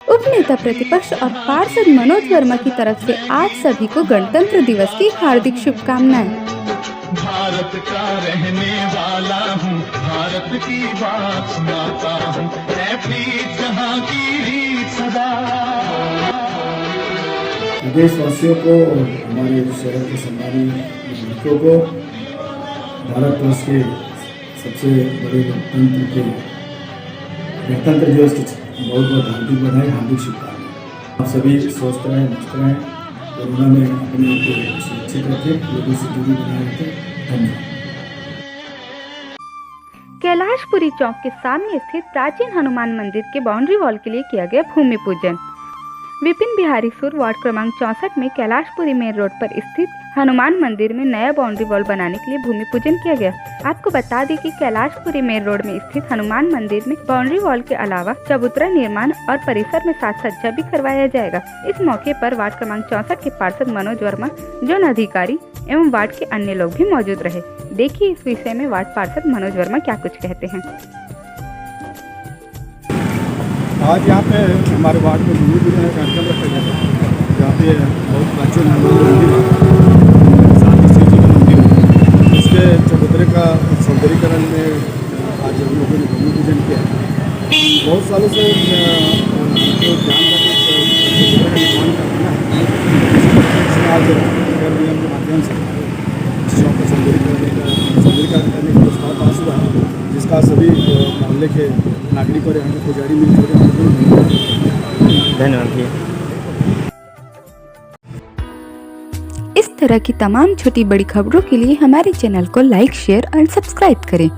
उपनेता प्रतिपक्ष और पार्षद मनोज वर्मा की तरफ से आज सभी को गणतंत्र दिवस की हार्दिक शुभकामनाएं। भारत का रहने वाला हूँ, भारत की बात सुनाता हूँ, है प्रीत जहाँ की रीत सदा। देशवासियों को और हमारे शहर के सम्मानीय नागरिकों को भारतवर्ष के सबसे बड़े गणतंत्र दिवस की बहुत बहुत हार्दिक बधाई, हार्दिक शुभकामनाएं। आप सभी स्वस्थ रहें, मस्त रहें, कोरोना में अपने आप को सुरक्षित रखें, लोगों से दूरी बनाए रखें। धन्यवाद। कैलाशपुरी चौक के सामने स्थित प्राचीन हनुमान मंदिर के बाउंड्री वॉल के लिए किया गया भूमि पूजन। विपिन बिहारी सुर वार्ड क्रमांक 64 में कैलाशपुरी मेन रोड पर स्थित हनुमान मंदिर में नया बाउंड्री वॉल बनाने के लिए भूमि पूजन किया गया। आपको बता दें कि कैलाशपुरी मेन रोड में स्थित हनुमान मंदिर में बाउंड्री वॉल के अलावा चबूतरा निर्माण और परिसर में साज सज्जा भी करवाया जाएगा। इस मौके पर वार्ड क्रमांक 64 के पार्षद मनोज वर्मा, जोन अधिकारी एवं वार्ड के अन्य लोग भी मौजूद रहे। देखिए इस विषय में वार्ड पार्षद मनोज वर्मा क्या कुछ कहते हैं। आज यहाँ पे हमारे वार्ड में भूमि पूजन कार्यक्रम रखा गया था, जहाँ पे बहुत प्राचीन हनुमान मंदिर है, साथ ही शिव जी का मंदिर है। इसके चबूतरे का सौंदर्यीकरण में आज हम लोगों ने भूमि पूजन किया। बहुत सालों से जो ध्यान चबूतरे का निर्माण करना है, आज नगर निगम के माध्यम से इस चौक का सौंदर्यीकरण करने का प्रस्ताव पास हुआ है, जिसका सभी मोहल्ले के नागरिक और यहाँ के पुजारी मिलकर धन्यवाद भैया। इस तरह की तमाम छोटी बड़ी खबरों के लिए हमारे चैनल को लाइक, शेयर और सब्सक्राइब करें।